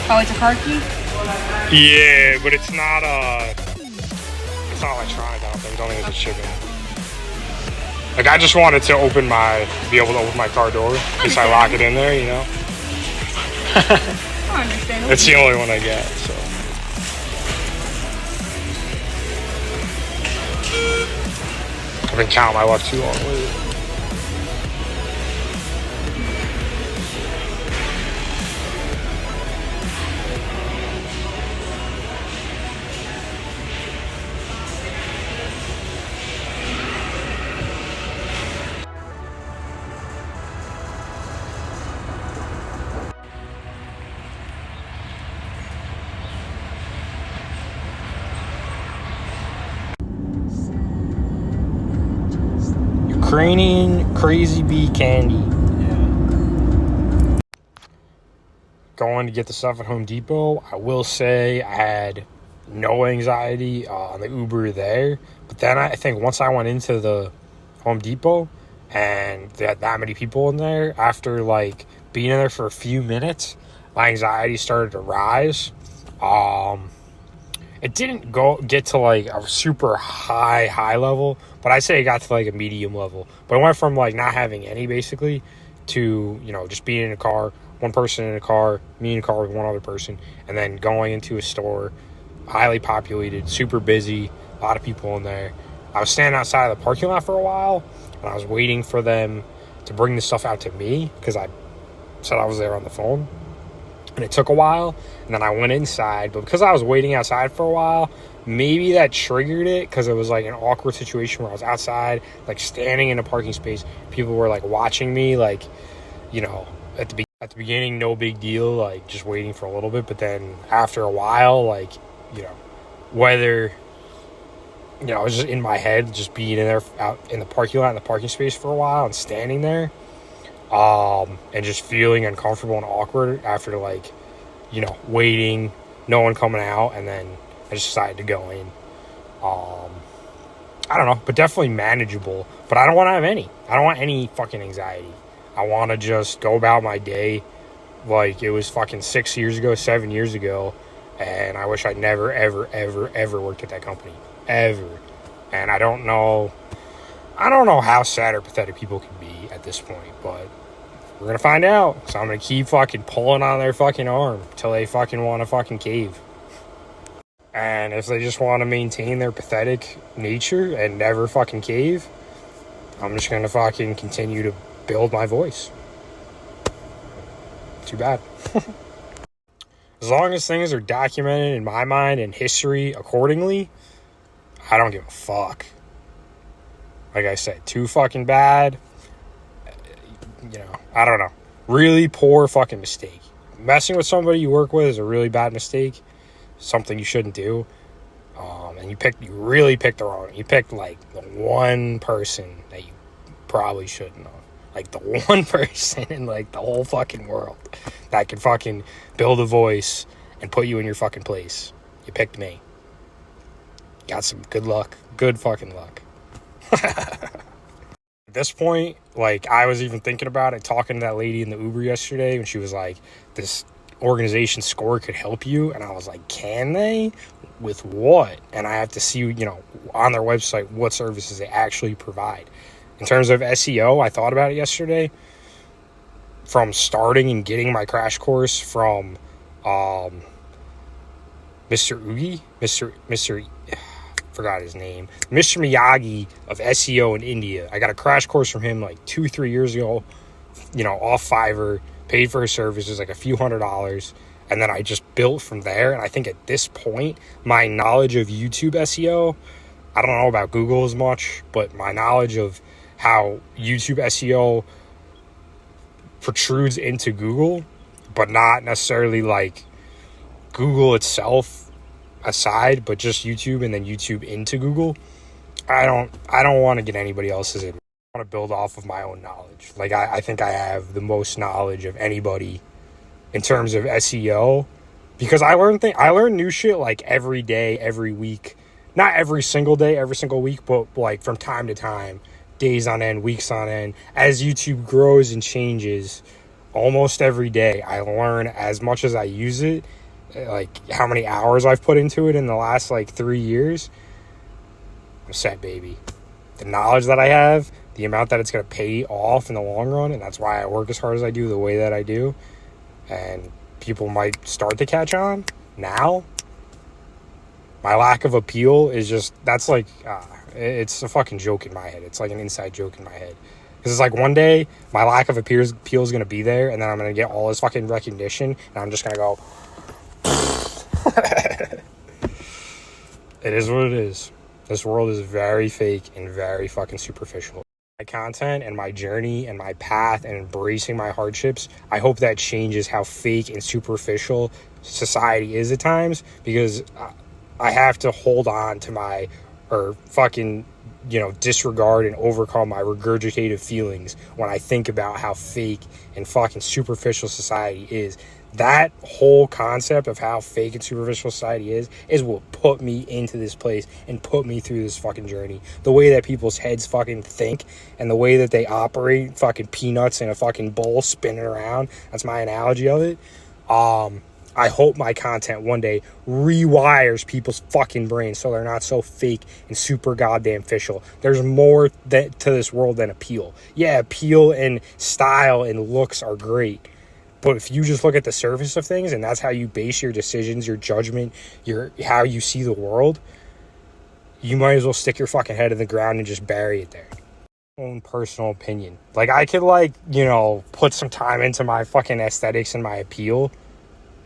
Oh, it's a car key? Yeah, but it's not electronic, I don't think. I don't think it's a shipping. Like, I just wanted to be able to open my car door in case I lock it in there, you know? I understand. It's the only one I get, so. I've been counting my luck too long lately. Ukrainian crazy bee candy. Yeah. Going to get the stuff at Home Depot. I will say I had no anxiety on the Uber there. But then I think once I went into the Home Depot and they had that many people in there, after like being in there for a few minutes, my anxiety started to rise. It didn't get to like a super high level, but I'd say it got to like a medium level. But it went from like not having any basically to, you know, just being in a car, one person in a car, me in a car with one other person, and then going into a store, highly populated, super busy, a lot of people in there. I was standing outside of the parking lot for a while, and I was waiting for them to bring the stuff out to me because I said I was there on the phone. And it took a while, and then I went inside. But because I was waiting outside for a while, maybe that triggered it because it was like an awkward situation where I was outside, like standing in a parking space. People were like watching me, like, you know, at the beginning, no big deal, like just waiting for a little bit. But then after a while, like, you know, whether, you know, I was just in my head, just being in there out in the parking lot, in the parking space for a while and standing there. And just feeling uncomfortable and awkward after, like, you know, waiting, no one coming out, and then I just decided to go in. I don't know, but definitely manageable. But I don't want to have any. I don't want any fucking anxiety. I want to just go about my day like it was fucking 6 years ago, 7 years ago, and I wish I'd never, ever, ever, ever worked at that company. Ever. And I don't know how sad or pathetic people can be at this point, but we're gonna find out. So I'm gonna keep fucking pulling on their fucking arm till they fucking want to fucking cave. And if they just want to maintain their pathetic nature and never fucking cave, I'm just gonna fucking continue to build my voice. Too bad. As long as things are documented in my mind and history accordingly, I don't give a fuck. Like I said, too fucking bad. You know, I don't know. Really poor fucking mistake. Messing with somebody you work with is a really bad mistake. Something you shouldn't do. And you really picked the wrong. You picked like the one person that you probably shouldn't have. Like the one person in like the whole fucking world that could fucking build a voice and put you in your fucking place. You picked me. Got some good luck. Good fucking luck. At this point, like, I was even thinking about it, talking to that lady in the Uber yesterday, when she was like, this organization score could help you, and I was like, can they? With what? And I have to see, you know, on their website what services they actually provide. In terms of SEO, I thought about it yesterday. From starting and getting my crash course from forgot his name, Mr. Miyagi of SEO in India. I got a crash course from him like 2-3 years ago, you know, off Fiverr, paid for his services, like a few $100s. And then I just built from there. And I think at this point, my knowledge of YouTube SEO, I don't know about Google as much, but my knowledge of how YouTube SEO protrudes into Google, but not necessarily like Google itself aside, but just YouTube and then YouTube into Google. I don't want to get anybody else's advice. I want to build off of my own knowledge. Like I think I have the most knowledge of anybody in terms of SEO, because I learn new shit like every day, every week. Not every single day, every single week, but like from time to time, days on end, weeks on end, as YouTube grows and changes. almost every day I learn as much as I use it, like how many hours I've put into it in the last like 3 years. I'm set, baby. The knowledge that I have, the amount that it's going to pay off in the long run, and that's why I work as hard as I do, the way that I do. And people might start to catch on now. My lack of appeal is just, that's like, it's a fucking joke in my head. It's like an inside joke in my head. Because it's like one day, my lack of appeal is going to be there, and then I'm going to get all this fucking recognition, and I'm just going to go, it is what it is. This world is very fake and very fucking superficial. My content and my journey and my path and embracing my hardships, I hope that changes how fake and superficial society is at times, because I have to hold on to my, or fucking, disregard and overcome my regurgitative feelings when I think about how fake and fucking superficial society is. That whole concept of how fake and superficial society is what put me into this place and put me through this fucking journey. The way that people's heads fucking think and the way that they operate, fucking peanuts in a fucking bowl spinning around. That's my analogy of it. I hope my content one day rewires people's fucking brains so they're not so fake and super goddamn official. There's more to this world than appeal. Yeah, appeal and style and looks are great. But if you just look at the surface of things and that's how you base your decisions, your judgment, how you see the world, you might as well stick your fucking head in the ground and just bury it there. Own personal opinion. Like, I could, put some time into my fucking aesthetics and my appeal,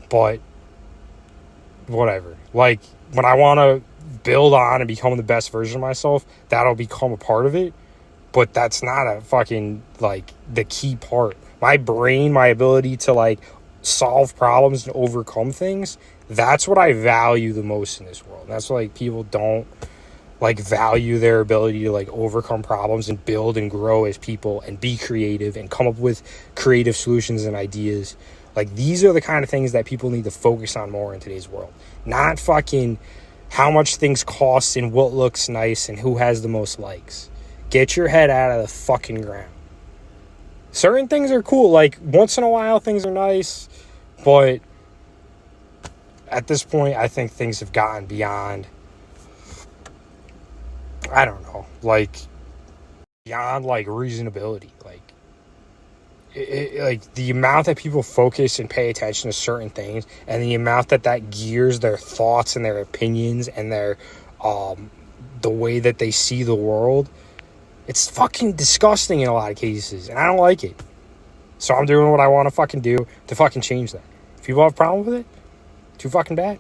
but whatever. Like, when I want to build on and become the best version of myself, that'll become a part of it. But that's not a fucking, the key part. My brain, my ability to, solve problems and overcome things, that's what I value the most in this world. And that's why, people don't, value their ability to, overcome problems and build and grow as people and be creative and come up with creative solutions and ideas. These are the kind of things that people need to focus on more in today's world. Not fucking how much things cost and what looks nice and who has the most likes. Get your head out of the fucking ground. Certain things are cool. Once in a while, things are nice. But at this point, I think things have gotten beyond, I don't know, beyond, reasonability. The amount that people focus and pay attention to certain things, and the amount that gears their thoughts and their opinions and their, the way that they see the world, it's fucking disgusting in a lot of cases, and I don't like it. So I'm doing what I want to fucking do to fucking change that. If people have a problem with it, too fucking bad.